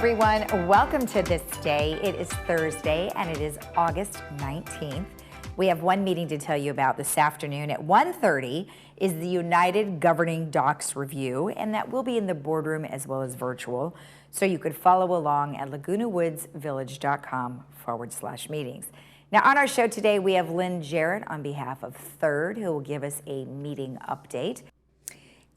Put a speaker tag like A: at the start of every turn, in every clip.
A: everyone. Welcome to This Day. It is Thursday and it is August 19th. We have one meeting to tell you about this afternoon. At 1:30 is the United Governing Docs Review, and that will be in the boardroom as well as virtual. So you could follow along at lagunawoodsvillage.com/meetings. Now on our show today, we have Lynn Jarrett on behalf of Third, who will give us a meeting update.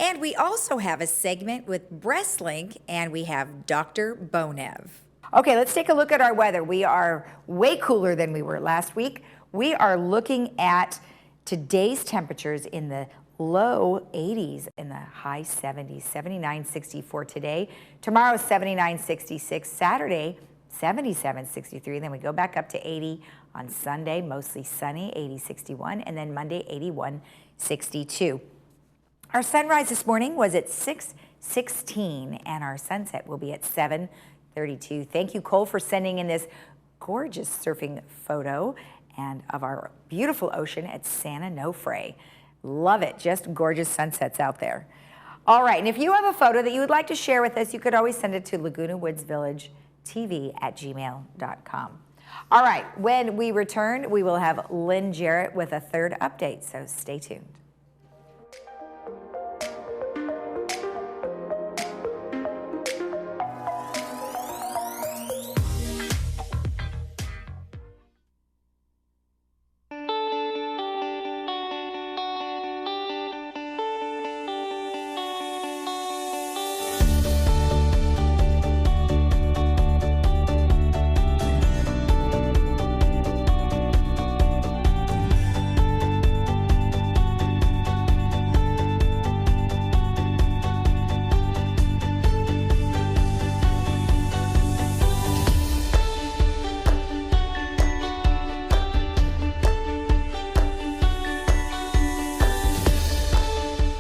A: And we also have a segment with BreastLink, and we have Dr. Bonev. Okay, let's take a look at our weather. We are way cooler than we were last week. We are looking at today's temperatures in the low 80s and the high 70s, 79, 64 today. Tomorrow, 79, 66. Saturday, 77, 63. Then we go back up to 80 on Sunday, mostly sunny, 80, 61. And then Monday, 81, 62. Our sunrise this morning was at 6:16, and our sunset will be at 7:32. Thank you, Cole, for sending in this gorgeous surfing photo and of our beautiful ocean at Santa Onofre. Love it, just gorgeous sunsets out there. All right, and if you have a photo that you would like to share with us, you could always send it to lagunawoodsvillagetv@gmail.com. All right, when we return, we will have Lynn Jarrett with a third update, so stay tuned.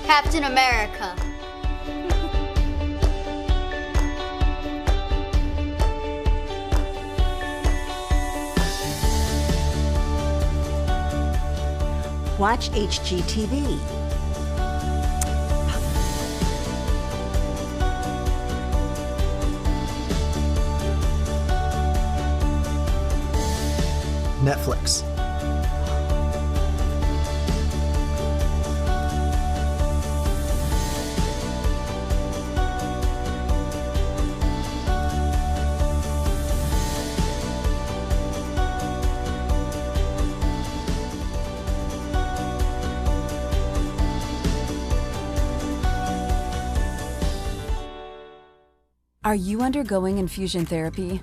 B: Captain America.
C: Watch HGTV.
D: Netflix.
E: Are you undergoing infusion therapy?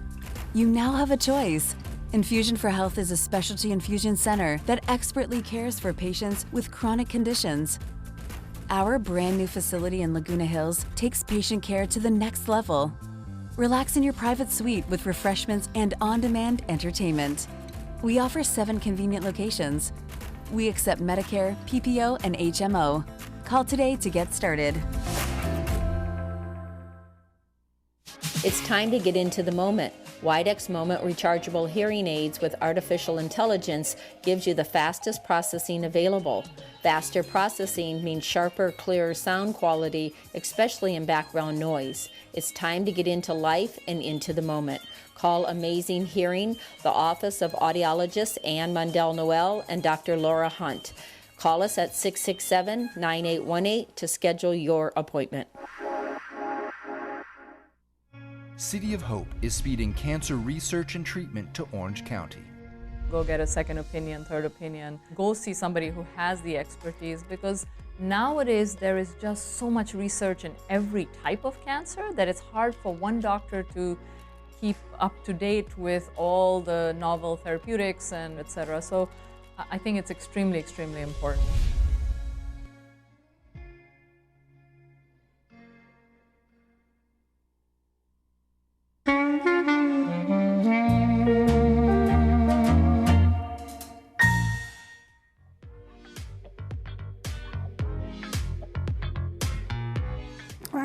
E: You now have a choice. Infusion for Health is a specialty infusion center that expertly cares for patients with chronic conditions. Our brand new facility in Laguna Hills takes patient care to the next level. Relax in your private suite with refreshments and on-demand entertainment. We offer 7 convenient locations. We accept Medicare, PPO, and HMO. Call today to get started.
F: It's time to get into the moment. Widex Moment rechargeable hearing aids with artificial intelligence gives you the fastest processing available. Faster processing means sharper, clearer sound quality, especially in background noise. It's time to get into life and into the moment. Call Amazing Hearing, the office of audiologist Ann Mundell-Noel and Dr. Laura Hunt. Call us at 667-9818 to schedule your appointment.
G: City of Hope is speeding cancer research and treatment to Orange County.
H: Go get a second opinion, third opinion. Go see somebody who has the expertise, because nowadays there is just so much research in every type of cancer that it's hard for one doctor to keep up to date with all the novel therapeutics and etc. So I think it's extremely, extremely important.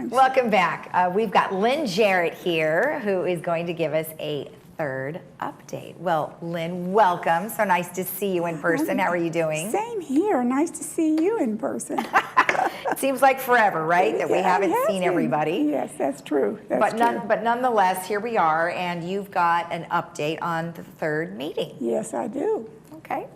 A: Welcome back. We've got Lynn Jarrett here, who is going to give us a third update. Well, Lynn, welcome. So nice to see you in person. How are you doing?
I: Same here. Nice to see you in person.
A: It seems like forever, right, that we haven't seen everybody.
D: Yes, that's true. That's true.
A: But nonetheless, here we are, and you've got an update on the third meeting.
D: Yes, I do.
A: Okay.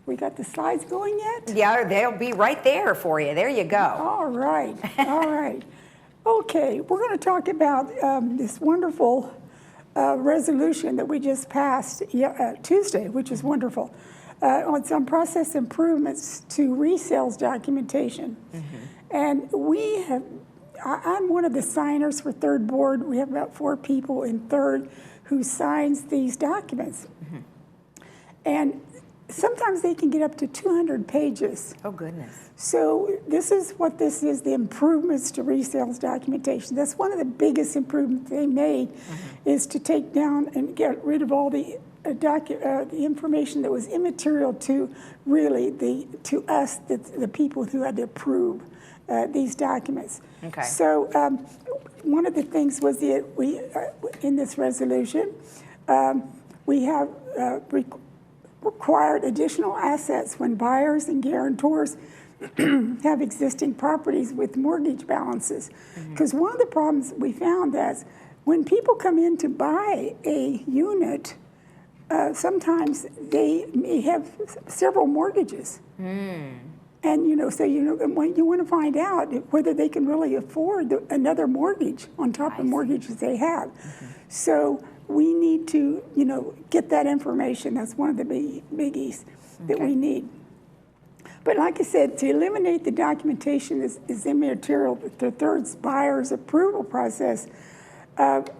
D: We got the slides going yet?
A: Yeah, they'll be right there for you. There you go.
D: All right, all right. Okay, we're going to talk about this wonderful resolution that we just passed Tuesday, which is wonderful, on some process improvements to resales documentation. And we have, I'm one of the signers for Third Board. We have about 4 people in Third who signs these documents. And sometimes they can get up to 200 pages.
A: Oh, goodness.
D: So this is what this is, the improvements to resales documentation. That's one of the biggest improvements they made, is to take down and get rid of all the information that was immaterial to really to us, the people who had to approve these documents.
A: Okay.
D: So one of the things was that we in this resolution, we have required additional assets when buyers and guarantors have existing properties with mortgage balances. Because one of the problems we found is when people come in to buy a unit, sometimes they may have several mortgages. And so when you want to find out whether they can really afford another mortgage on top of mortgages they have. So we need to, get that information. That's one of the biggies that we need. But like I said, to eliminate the documentation is immaterial. The third buyer's approval process,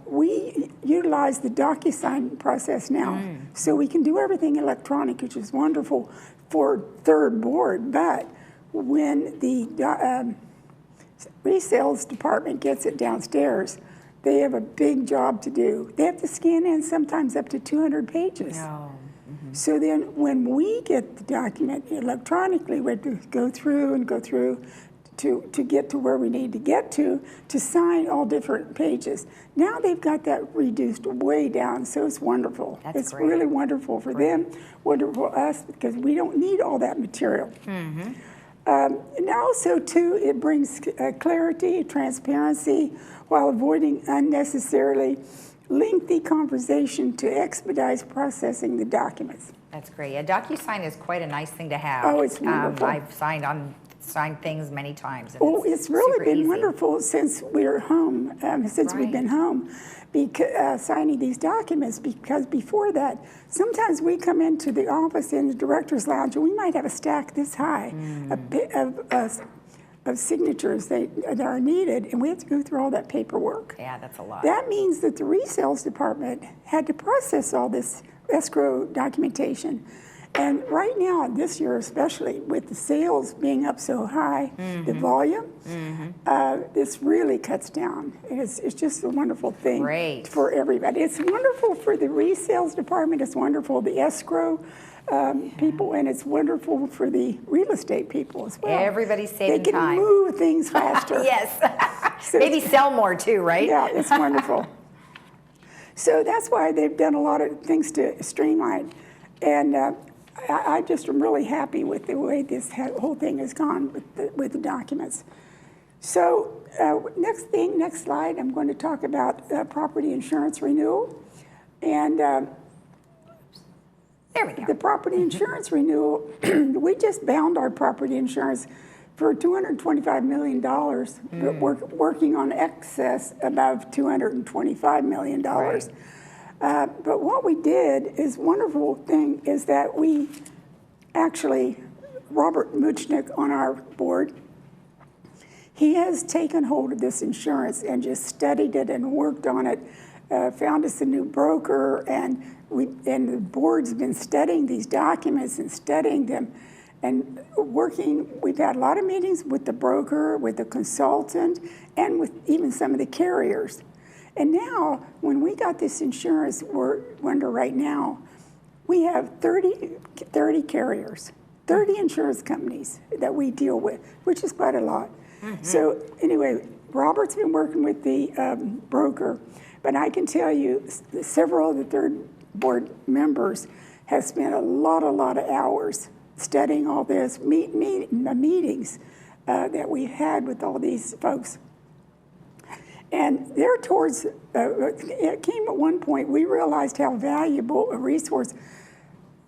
D: we utilize the DocuSign process now. So we can do everything electronic, which is wonderful for Third Board. But when the resales department gets it downstairs, they have a big job to do. They have to scan in sometimes up to 200 pages. So then when we get the document electronically, we have to go through to get to where we need to get to sign all different pages. Now they've got that reduced way down, so it's wonderful. It's great. Really wonderful for them, wonderful for us, because we don't need all that material. And also, too, it brings clarity, transparency, while avoiding unnecessarily lengthy conversation to expedite processing the documents.
A: That's great. Yeah, DocuSign is quite a nice thing to have.
D: Oh, it's wonderful.
A: I've signed things many times.
D: And it's really been wonderful since we're home, we've been home, because signing these documents, because before that, sometimes we come into the office in the director's lounge and we might have a stack this high of signatures that are needed, and we have to go through all that paperwork.
A: Yeah, that's a lot.
D: That means that the resales department had to process all this escrow documentation. And right now, this year especially, with the sales being up so high, the volume, this really cuts down. It's just a wonderful thing for everybody. It's wonderful for the resales department. It's wonderful the escrow people, and it's wonderful for the real estate people as well.
A: Everybody's saving time.
D: They can move things faster.
A: Yes. So maybe sell more too, right?
D: Yeah, it's wonderful. So that's why they've done a lot of things to streamline. And I just am really happy with the way this whole thing has gone with the documents. So next slide, I'm going to talk about property insurance renewal. And
A: there we go.
D: The property insurance renewal, we just bound our property insurance for $225 million, but we're working on excess above $225 million. Right. But what we did is wonderful thing is that we actually, Robert Muchnick on our board, he has taken hold of this insurance and just studied it and worked on it, found us a new broker, and the board's been studying these documents and studying them and working. We've had a lot of meetings with the broker, with the consultant, and with even some of the carriers. And now, when we got this insurance we're under right now, we have 30 carriers, 30 insurance companies that we deal with, which is quite a lot. So anyway, Robert's been working with the broker, but I can tell you several of the third board members have spent a lot of hours studying all this, meetings that we had with all these folks. And there towards, it came at one point, we realized how valuable a resource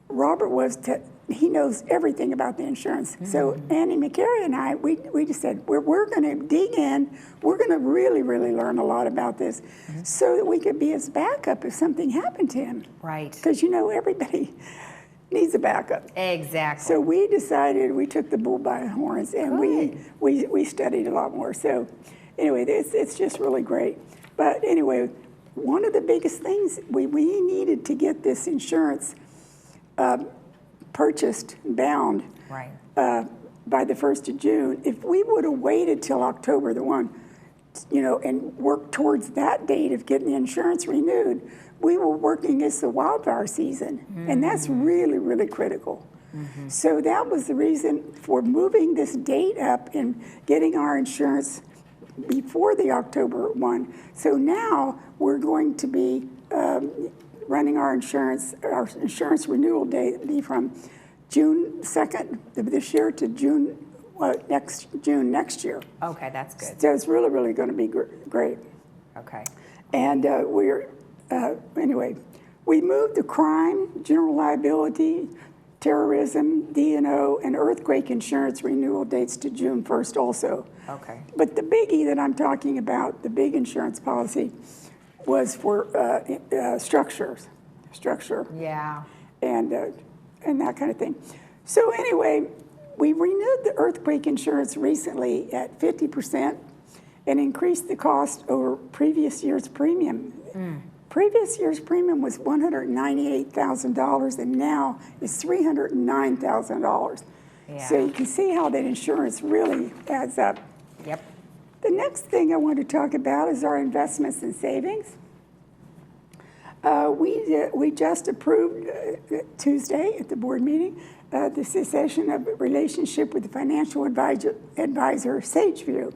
D: Robert was to, he knows everything about the insurance. So Annie McCary and I, we just said, we're gonna dig in, we're gonna really, really learn a lot about this so that we could be his backup if something happened to him.
A: Right.
D: Because you know, everybody needs a backup.
A: Exactly.
D: So we decided, we took the bull by the horns, and we studied a lot more. So anyway, it's just really great. But anyway, one of the biggest things, we needed to get this insurance purchased, bound,
A: Right.
D: by the 1st of June. If we would have waited till October the 1, you know, and worked towards that date of getting the insurance renewed, we were working against the wildfire season, and that's really, really critical. So that was the reason for moving this date up and getting our insurance before the October 1. So now we're going to be running our insurance renewal date be from June 2nd of this year to June next year.
A: Okay, that's good.
D: So it's really, really going to be great.
A: Okay.
D: And anyway, we moved the crime, general liability, terrorism, D&O, and earthquake insurance renewal dates to June 1st also.
A: Okay.
D: But the biggie that I'm talking about, the big insurance policy, was for structure,
A: Yeah.
D: and that kind of thing. So anyway, we renewed the earthquake insurance recently at 50% and increased the cost over previous year's premium. Previous year's premium was $198,000, and now it's $309,000.
A: Yeah.
D: So you can see how that insurance really adds up.
A: Yep.
D: The next thing I want to talk about is our investments and savings. We just approved Tuesday at the board meeting the cessation of relationship with the financial advisor Sageview,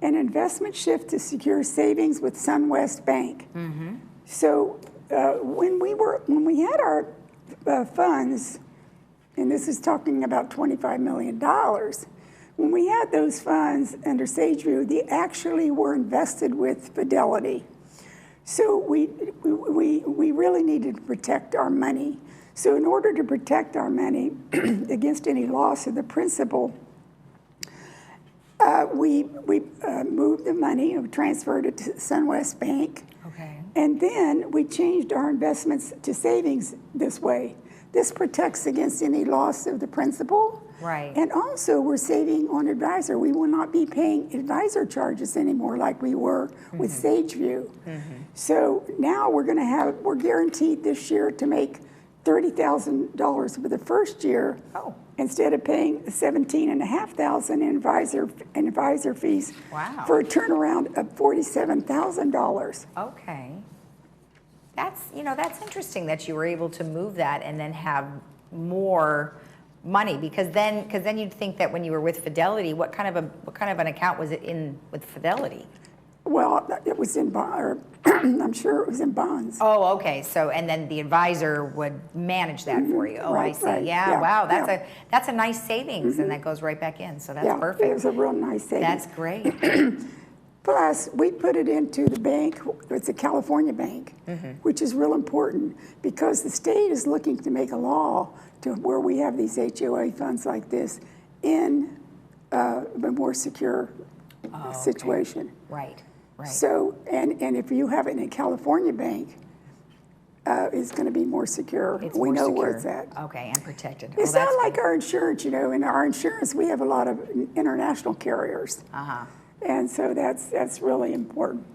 D: an investment shift to secure savings with SunWest Bank. So when we had our funds, and this is talking about $25 million, when we had those funds under Sageview, they actually were invested with Fidelity. So we really needed to protect our money. So in order to protect our money against any loss of the principal, we moved the money and transferred it to SunWest Bank.
A: Okay.
D: And then we changed our investments to savings this way. This protects against any loss of the principal.
A: Right.
D: And also we're saving on advisor. We will not be paying advisor charges anymore like we were with Sageview. So now we're guaranteed this year to make $30,000 for the first year.
A: Oh.
D: Instead of paying $17,500 in advisor fees.
A: Wow.
D: For a turnaround of $47,000.
A: Okay. That's interesting that you were able to move that and then have more money, because then you'd think that when you were with Fidelity, what kind of an account was it in with Fidelity?
D: Well, it was in bond, I'm sure it was in bonds.
A: Oh, okay. So, and then the advisor would manage that for you. Oh,
D: Right,
A: I see.
D: right.
A: Yeah,
D: Yeah,
A: wow.
D: yeah.
A: That's a nice savings, and that goes right back in. So that's
D: Yeah,
A: perfect.
D: it was a real nice savings.
A: That's great.
D: Plus, we put it into the bank, it's a California bank, which is real important because the state is looking to make a law to where we have these HOA funds like this in a more secure situation.
A: Right. Right.
D: So, and if you have it in a California bank, it's going to be more secure.
A: It's
D: We
A: more
D: know
A: secure.
D: where it's at.
A: Okay, and protected.
D: It's
A: that's
D: not like
A: good.
D: our insurance, you know. In our insurance, we have a lot of international carriers. And so that's really important.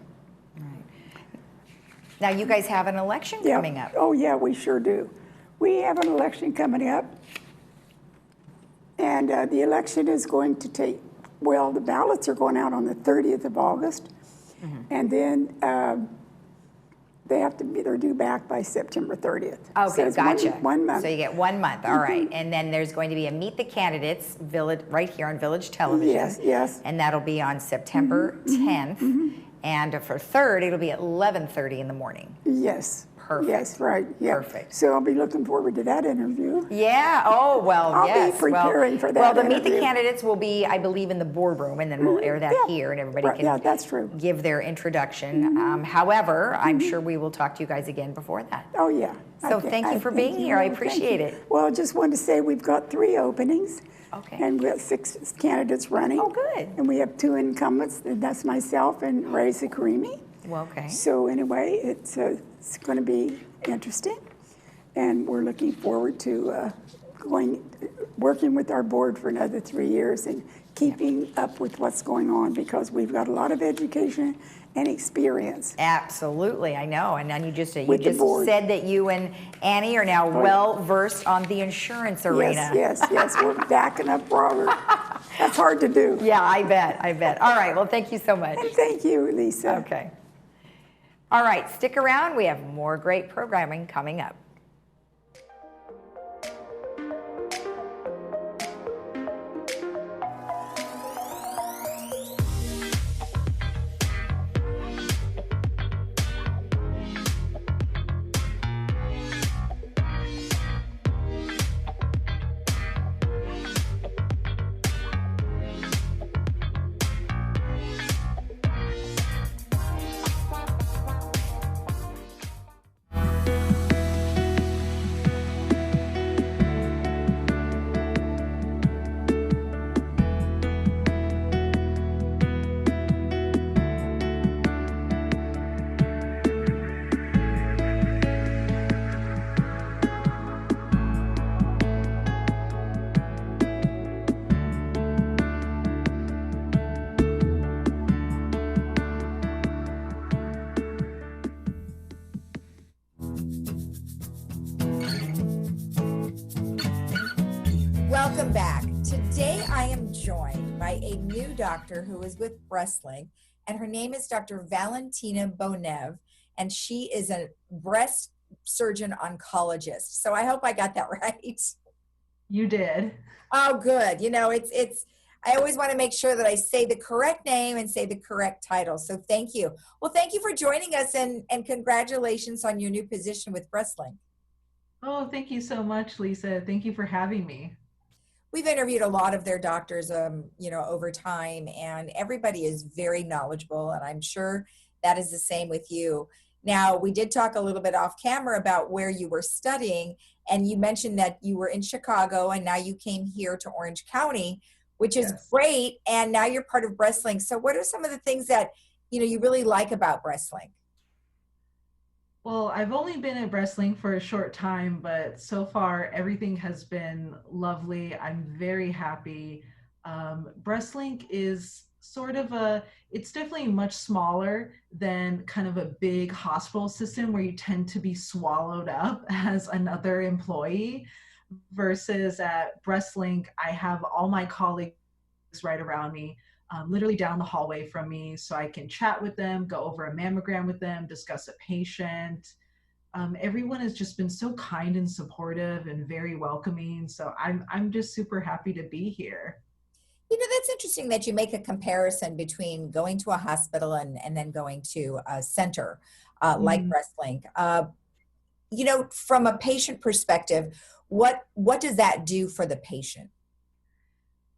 A: Now you guys have an election
D: Yeah.
A: coming up.
D: Oh, yeah, we sure do. We have an election coming up. And the election is going to take, well, the ballots are going out on the 30th of August. And then they're due back by September 30th.
A: Okay,
D: So it's
A: gotcha.
D: One month.
A: So you get 1 month, all right. And then there's going to be a Meet the Candidates village right here on Village Television.
D: Yes, yes.
A: And that'll be on September 10th. And for third, it'll be at 11:30 in the morning.
D: Yes.
A: Perfect.
D: Yes, right. Yeah.
A: Perfect.
D: So I'll be looking forward to that interview.
A: Yeah. Oh, well,
D: I'll
A: yes.
D: be preparing for that
A: Well, the Meet the
D: interview.
A: Candidates will be, I believe, in the boardroom, and then we'll air that
D: Yeah.
A: here, and everybody
D: Right,
A: can
D: yeah, that's true.
A: give their introduction. However, I'm sure we will talk to you guys again before that.
D: Oh, yeah.
A: So thank you for being here. I appreciate it.
D: Well, I just wanted to say we've got 3 openings.
A: Okay.
D: And we have 6 candidates running.
A: Oh, good.
D: And we have 2 incumbents, and that's myself and Ray Zakarimi.
A: Well, okay.
D: So anyway, it's going to be interesting. And we're looking forward to working with our board for another 3 years and keeping up with what's going on, because we've got a lot of education and experience.
A: Absolutely, I know. And then you just
D: With the board.
A: said that you and Annie are now well versed on the insurance arena.
D: Yes. We're backing up Robert. That's hard to do.
A: Yeah, I bet. All right, well, thank you so much.
D: And thank you, Lisa.
A: Okay. All right, stick around. We have more great programming coming up. Welcome back. Today I am joined by a new doctor who is with Breastlink, and her name is Dr. Valentina Bonev, and she is a breast surgeon oncologist. So I hope I got that right.
I: You did.
A: Oh, good. You know, it's I always want to make sure that I say the correct name and say the correct title. So thank you. Well, thank you for joining us, and congratulations on your new position with Breastlink.
I: Oh, thank you so much, Lisa. Thank you for having me.
A: We've interviewed a lot of their doctors, over time, and everybody is very knowledgeable, and I'm sure that is the same with you. Now, we did talk a little bit off camera about where you were studying, and you mentioned that you were in Chicago, and now you came here to Orange County, which is great, and now you're part of Breastlink. So what are some of the things that, you really like about Breastlink?
I: Well, I've only been at Breastlink for a short time, but so far everything has been lovely. I'm very happy. Breastlink is it's definitely much smaller than kind of a big hospital system where you tend to be swallowed up as another employee, versus at Breastlink, I have all my colleagues right around me, literally down the hallway from me, so I can chat with them, go over a mammogram with them, discuss a patient. Everyone has just been so kind and supportive and very welcoming. So I'm just super happy to be here.
A: That's interesting that you make a comparison between going to a hospital and then going to a center like Breastlink. From a patient perspective, what does that do for the patient?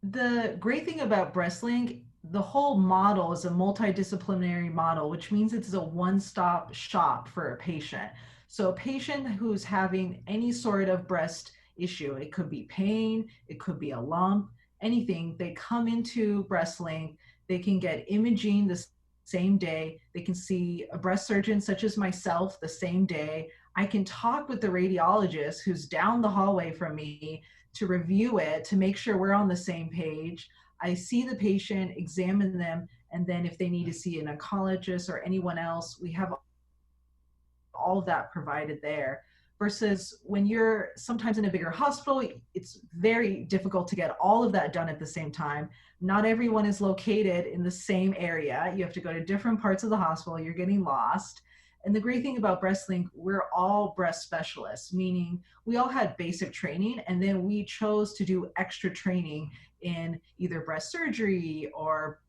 I: The great thing about Breastlink, the whole model is a multidisciplinary model, which means it's a one-stop shop for a patient. So a patient who's having any sort of breast issue, it could be pain, it could be a lump, anything, they come into Breastlink, they can get imaging the same day, they can see a breast surgeon such as myself the same day. I can talk with the radiologist who's down the hallway from me to review it, to make sure we're on the same page. I see the patient, examine them, and then if they need to see an oncologist or anyone else, we have all of that provided there. Versus when you're sometimes in a bigger hospital, it's very difficult to get all of that done at the same time. Not everyone is located in the same area. You have to go to different parts of the hospital, you're getting lost. And the great thing about Breastlink, we're all breast specialists, meaning we all had basic training, and then we chose to do extra training in either breast surgery or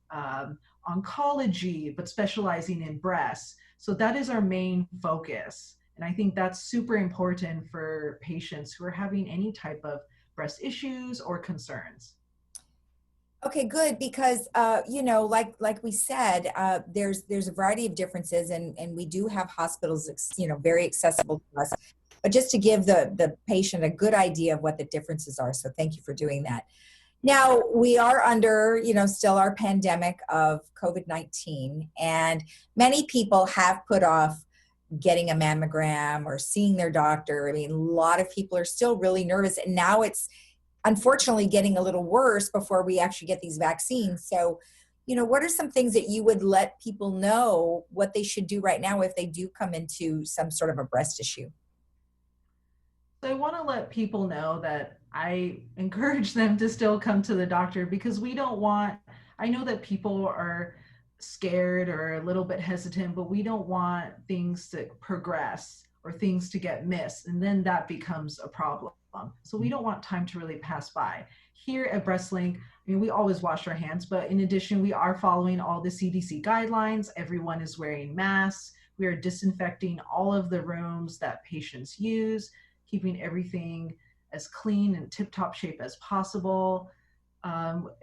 I: oncology, but specializing in breast. So that is our main focus. And I think that's super important for patients who are having any type of breast issues or concerns.
A: Okay, good, because like we said, there's a variety of differences, and we do have hospitals, very accessible to us. But just to give the patient a good idea of what the differences are, so thank you for doing that. Now we are under, still our pandemic of COVID-19, and many people have put off getting a mammogram or seeing their doctor. I mean, a lot of people are still really nervous, and now it's unfortunately getting a little worse before we actually get these vaccines. So, what are some things that you would let people know what they should do right now if they do come into some sort of a breast issue?
I: So I want to let people know that I encourage them to still come to the doctor, because I know that people are scared or a little bit hesitant, but we don't want things to progress or things to get missed, and then that becomes a problem. So we don't want time to really pass by. Here at BreastLink, we always wash our hands, but in addition, we are following all the CDC guidelines. Everyone is wearing masks. We are disinfecting all of the rooms that patients use, keeping everything as clean and tip-top shape as possible.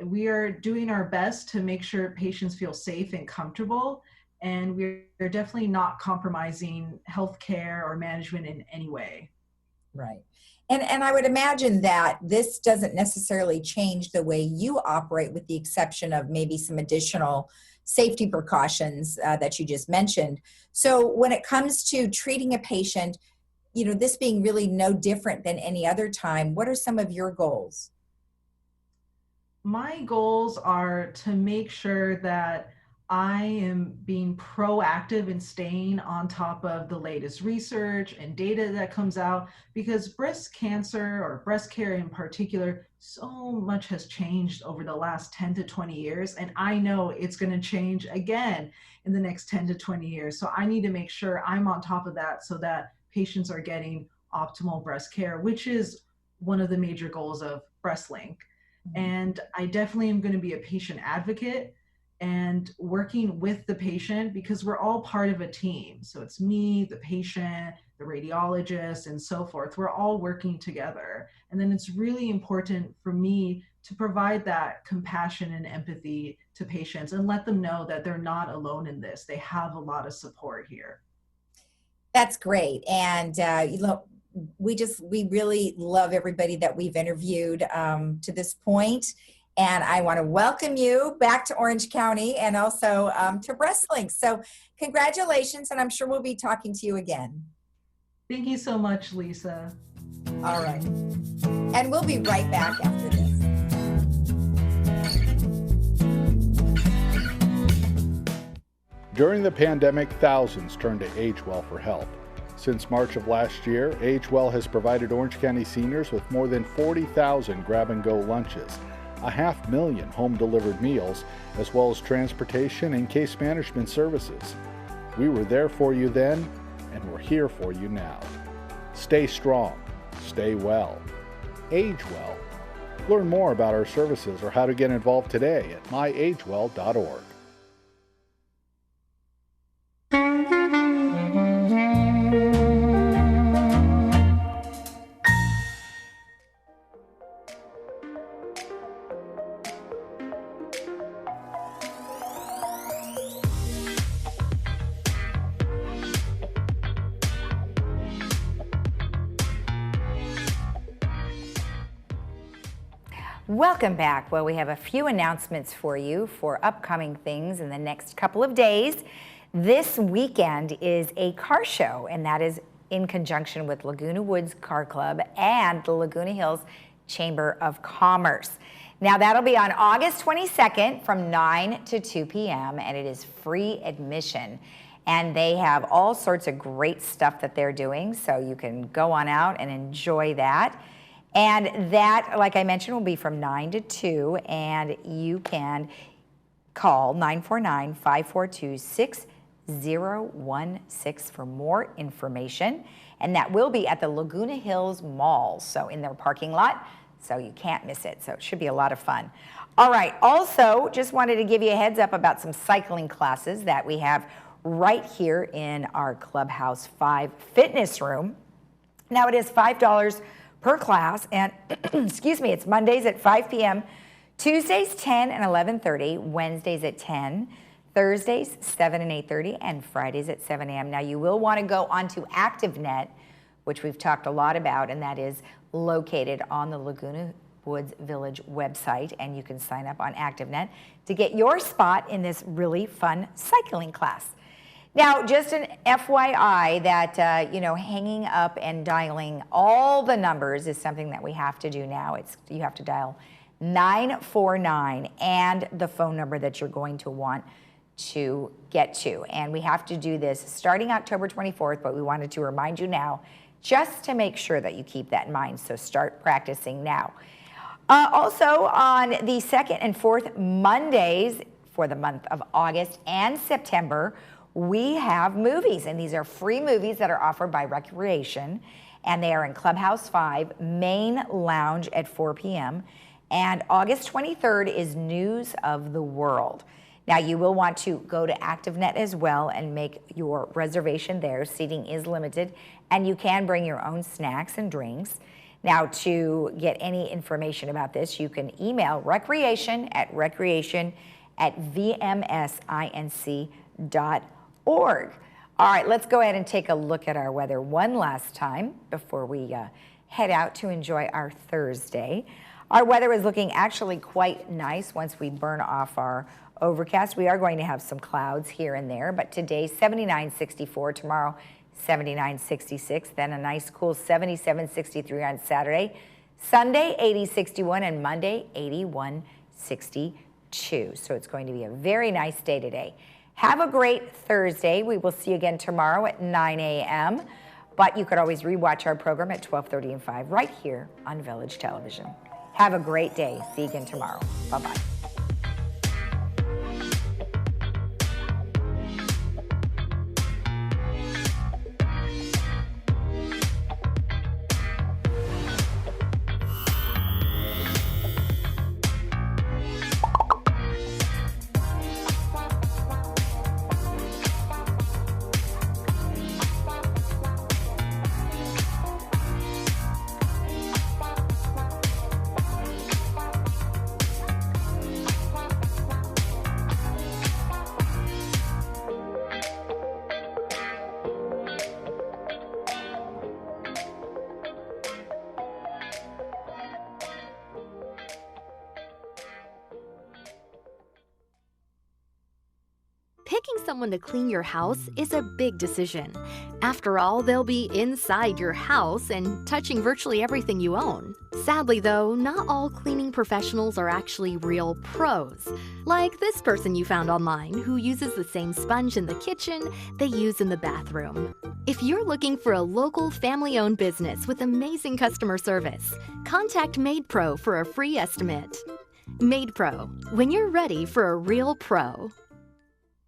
I: We are doing our best to make sure patients feel safe and comfortable, and we're definitely not compromising healthcare or management in any way.
A: Right. And I would imagine that this doesn't necessarily change the way you operate, with the exception of maybe some additional safety precautions that you just mentioned. So when it comes to treating a patient, this being really no different than any other time, what are some of your goals?
I: My goals are to make sure that I am being proactive and staying on top of the latest research and data that comes out, because breast cancer, or breast care in particular, so much has changed over the last 10 to 20 years. And I know it's going to change again in the next 10 to 20 years. So I need to make sure I'm on top of that, so that patients are getting optimal breast care, which is one of the major goals of BreastLink. And I definitely am going to be a patient advocate and working with the patient, because we're all part of a team. So it's me, the patient, the radiologist, and so forth. We're all working together. And then it's really important for me to provide that compassion and empathy to patients and let them know that they're not alone in this. They have a lot of support here.
A: That's great. And, we really love everybody that we've interviewed to this point. And I want to welcome you back to Orange County, and also to BreastLink. So congratulations, and I'm sure we'll be talking to you again.
I: Thank you so much, Lisa.
A: All right. And we'll be right back after this.
J: During the pandemic, thousands turned to AgeWell for help. Since March of last year, AgeWell has provided Orange County seniors with more than 40,000 grab-and-go lunches, 500,000 home-delivered meals, as well as transportation and case management services. We were there for you then, and we're here for you now. Stay strong. Stay well. Age well. Learn more about our services or how to get involved today at myagewell.org.
A: Welcome back. Well, we have a few announcements for you for upcoming things in the next couple of days. This weekend is a car show, and that is in conjunction with Laguna Woods Car Club and the Laguna Hills Chamber of Commerce. Now, that'll be on August 22nd from 9 to 2 p.m., and it is free admission. And they have all sorts of great stuff that they're doing, so you can go on out and enjoy that. And that, like I mentioned, will be from 9 to 2, and you can call 949-542-6016 for more information. And that will be at the Laguna Hills Mall, so in their parking lot, so you can't miss it. So it should be a lot of fun. All right, also just wanted to give you a heads up about some cycling classes that we have right here in our Clubhouse 5 fitness room. Now it is $5 per class, and excuse me, it's Mondays at 5 p.m., Tuesdays 10 and 11:30, Wednesdays at 10, Thursdays 7 and 8:30, and Fridays at 7 a.m. Now you will want to go onto ActiveNet, which we've talked a lot about, and that is located on the Laguna Woods Village website, and you can sign up on ActiveNet to get your spot in this really fun cycling class. Now, just an FYI that, hanging up and dialing all the numbers is something that we have to do now. You have to dial 949 and the phone number that you're going to want to get to. And we have to do this starting October 24th, but we wanted to remind you now just to make sure that you keep that in mind. So start practicing now. Also, on the 2nd and 4th Mondays for the month of August and September, we have movies, and these are free movies that are offered by Recreation, and they are in Clubhouse 5, Main Lounge at 4 p.m., and August 23rd is News of the World. Now, you will want to go to ActiveNet as well and make your reservation there. Seating is limited, and you can bring your own snacks and drinks. Now, to get any information about this, you can email recreation@vmsinc.org. All right, let's go ahead and take a look at our weather one last time before we head out to enjoy our Thursday. Our weather is looking actually quite nice once we burn off our overcast. We are going to have some clouds here and there, but today 79-64, tomorrow 79-66, then a nice cool 77-63 on Saturday, Sunday 80-61, and Monday 81-62. So it's going to be a very nice day today. Have a great Thursday. We will see you again tomorrow at 9 a.m., but you could always rewatch our program at 12:30 and 5 right here on Village Television. Have a great day. See you again tomorrow. Bye-bye.
K: Picking someone to clean your house is a big decision. After all, they'll be inside your house and touching virtually everything you own. Sadly, though, not all cleaning professionals are actually real pros. Like this person you found online who uses the same sponge in the kitchen they use in the bathroom. If you're looking for a local family-owned business with amazing customer service, contact MaidPro for a free estimate. MaidPro, when you're ready for a real pro.